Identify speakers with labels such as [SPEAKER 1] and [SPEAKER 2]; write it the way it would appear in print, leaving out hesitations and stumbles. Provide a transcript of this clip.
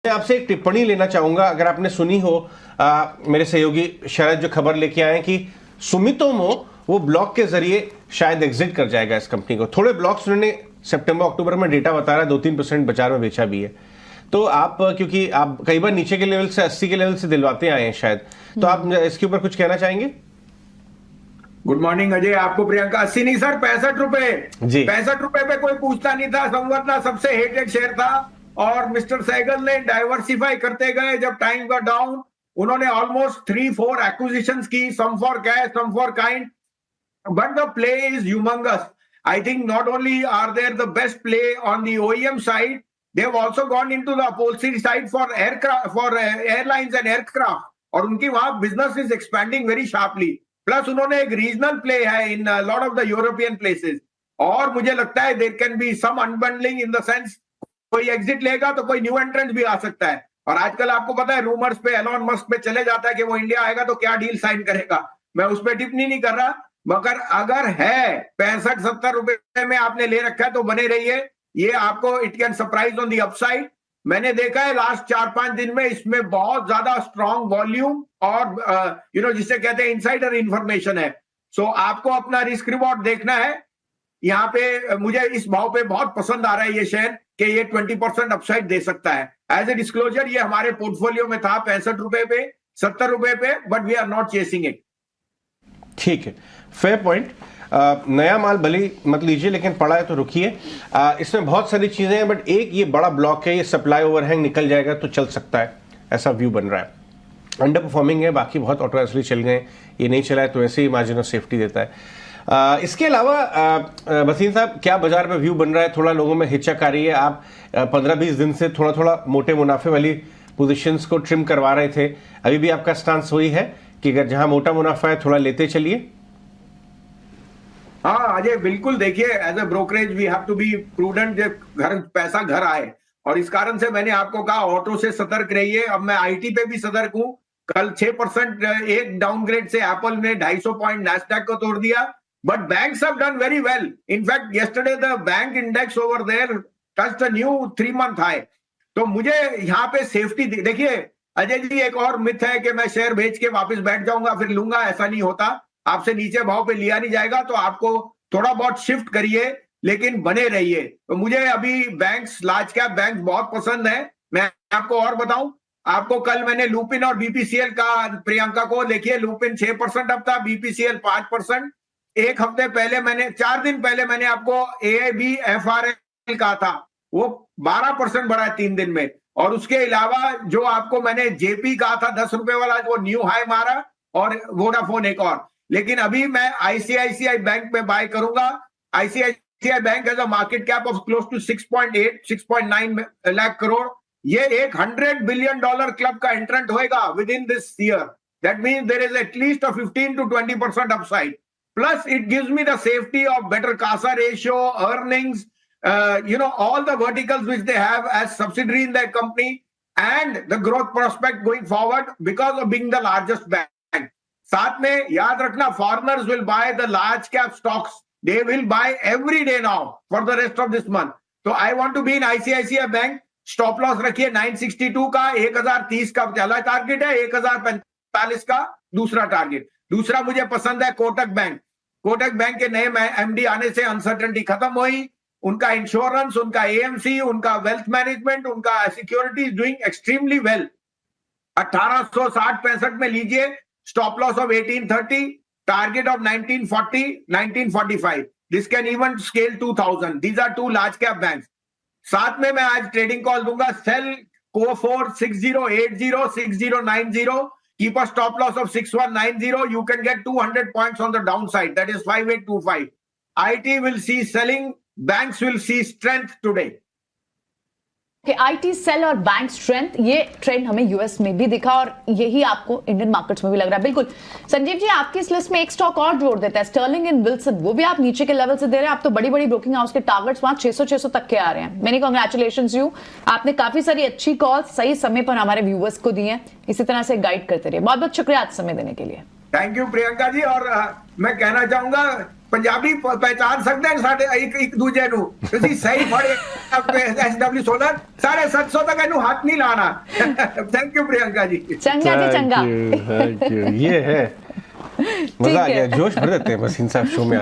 [SPEAKER 1] मैं आपसे एक टिप्पणी लेना चाहूंगा, अगर आपने सुनी हो मेरे सहयोगी शरद जो खबर लेके आए कि सुमितोमो वो ब्लॉक के जरिए शायद एग्जिट कर जाएगा इस कंपनी को। थोड़े ब्लॉक्स उन्होंने सितंबर अक्टूबर में डेटा बता रहा है 2-3% बाजार में बेचा भी है। तो आप क्योंकि आप कई बार नीचे के लेवल से 80 के लेवल से दिलवाते आए हैं शायद, तो आप इसके ऊपर कुछ कहना चाहेंगे?
[SPEAKER 2] गुड मॉर्निंग अजय, आपको प्रियंका। 80 नहीं सर, 65 रुपए
[SPEAKER 1] जी।
[SPEAKER 2] 65 रुपए पे कोई पूछता नहीं था। संवर्धना सबसे हेटेड शेयर था और मिस्टर सहगल ने डाइवर्सिफाई करते गए। जब टाइम का डाउन, उन्होंने ऑलमोस्ट 3-4 एक्विजिशंस की, some for cash, some for kind, but the play is humongous. I think not only are there the best play on the OEM side, they've also gone into the upholstery side for aircraft, for airlines and aircraft. और उनकी वहां business is expanding very sharply. Plus उन्होंने एक regional play है in a lot of the European places. और मुझे लगता है there can be some unbundling in the sense कोई एग्जिट लेगा तो कोई न्यू एंट्रेंट भी आ सकता है। और आजकल आपको पता है रूमर्स पे एलोन मस्क पे चले जाता है कि वो इंडिया आएगा तो क्या डील साइन करेगा। मैं उस पर टिप्पणी नहीं कर रहा, मगर अगर है 65-70 रुपए में आपने ले रखा है तो बने रहिए। ये आपको it can surprise on the upside. मैंने देखा है लास्ट 4-5 दिन में इसमें बहुत ज्यादा स्ट्रॉन्ग वॉल्यूम और जिसे कहते हैं इनसाइडर इंफॉर्मेशन है। सो आपको अपना रिस्क रिवॉर्ड देखना है। यहाँ पे मुझे इस भाव पे बहुत पसंद आ रहा है ये शेयर कि ये 20% अपसाइड दे सकता है। एज ए डिस्क्लोजर ये हमारे पोर्टफोलियो में था 65 रुपए पे, 70 रुपए पे, but we are not chasing it.
[SPEAKER 1] ठीक है, फेयर पॉइंट। नया माल भले मत लीजिए लेकिन पड़ा है तो रुकिए। इसमें बहुत सारी चीजें हैं, बट एक ये बड़ा ब्लॉक है, ये सप्लाई ओवरहैंग निकल जाएगा तो चल सकता है, ऐसा व्यू बन रहा है। अंडर परफॉर्मिंग है, बाकी बहुत ऑटो एसली चल गए, ये नहीं चला है तो ऐसे ही मार्जिन ऑफ सेफ्टी देता है। इसके अलावा वसीम साहब, क्या बाजार में व्यू बन रहा है? थोड़ा लोगों में हिचक आ रही है। आप 15-20 दिन से थोड़ा थोड़ा मोटे मुनाफे वाली पोजीशंस को ट्रिम करवा रहे थे, अभी भी आपका स्टांस वही है कि अगर जहां मोटा मुनाफा है थोड़ा लेते चलिए?
[SPEAKER 2] हाँ अजय, बिल्कुल। देखिए, as a brokerage we have to be prudent, जब पैसा घर आए, और इस कारण से मैंने आपको कहा ऑटो से सतर्क रहिए। अब मैं आईटी पे भी सतर्क हूं। कल 6% एक डाउनग्रेड से एप्पल ने 250 पॉइंट नैस्डैक को तोड़ दिया, but banks have done very well. In fact, yesterday the bank index over there touched a new 3-month high. तो मुझे यहाँ पे सेफ्टी देखिए अजय जी, एक और मिथ है कि मैं शेयर बेच के वापस बैठ जाऊंगा फिर लूंगा। ऐसा नहीं होता। आपसे नीचे भाव पे लिया नहीं जाएगा, तो आपको थोड़ा बहुत शिफ्ट करिए लेकिन बने रहिए। तो मुझे अभी बैंक्स, लार्ज कैप बैंक बहुत पसंद है। मैं आपको और बताऊं, आपको कल मैंने लुपिन और बीपीसीएल का, प्रियंका को देखिए, लुपिन 6% अप था, बीपीसीएल 5%। एक हफ्ते पहले मैंने, 4 दिन पहले मैंने आपको ABFRL कहा था, वो 12% बढ़ा है 3 दिन में। और उसके अलावा जो आपको मैंने जेपी कहा था 10 रुपए वाला, वो न्यू हाई मारा, और वोडाफोन एक और। लेकिन अभी मैं आईसीआईसीआई बैंक में बाय करूंगा। ICICI bank has a market cap of close to 6.9 lakh crore. ये एक $100 बिलियन क्लब का एंट्रेंट होएगा within this year. That means there is at least a 15-20% upside. Plus, it gives me the safety of better CASA ratio, earnings, all the verticals which they have as subsidiary in their company, and the growth prospect going forward because of being the largest bank. साथ में याद रखना, foreigners will buy the large cap stocks. They will buy every day now for the rest of this month. So I want to be in ICICI Bank. Stop loss रखिए 962 का, 1030 का पहला target है, 1045 का दूसरा टारगेट। दूसरा मुझे पसंद है कोटक बैंक। कोटक बैंक के नए एमडी आने से अनसर्टेनिटी खत्म हुई। उनका इंश्योरेंस, उनका एएमसी, उनका वेल्थ मैनेजमेंट, उनका security is doing extremely well. 1860-65 में लीजिए, stop loss of 1830, target of 1940, 1945। This can even scale 2000। These are 2 large cap banks. साथ में मैं आज ट्रेडिंग कॉल दूंगा, सेल को4 6080, 6090, keep a stop loss of 6190. You can get 200 points on the downside. That is 5825. IT will see selling. Banks will see strength today.
[SPEAKER 3] IT sell और bank strength, ये trend हमें US में भी दिखा और यही आपको इंडियन मार्केट्स में भी लग रहा है। बिल्कुल संजीव जी, आपकी इस लिस्ट में एक स्टॉक और जोड़ देता है, स्टर्लिंग एंड विल्सन। वो भी आप नीचे के लेवल से दे रहे हैं। आप तो बड़ी बड़ी ब्रोकिंग हाउस के टारगेट्स वहां 600 तक के आ रहे हैं। मेनी कांग्रेचुलेशंस यू, आपने काफी सारी अच्छी कॉल सही समय पर हमारे व्यूअर्स को दी है। इसी तरह से गाइड करते रहिए। बहुत बहुत शुक्रिया आज समय देने के लिए।
[SPEAKER 2] Thank you Priyanka ji. और मैं कहना चाहूंगा, पंजाबी पहचान सकते हैं साढ़े एक दूजे नु ਤੁਸੀਂ सही फड़े SW सोलर 750 तक इन्हू हाथ नहीं लाना। Thank you Priyanka ji.
[SPEAKER 3] चंगा जी चंगा।
[SPEAKER 1] थैंक यू ये है मजा आ गया, जोश भर देते हैं बस इन सब शो में।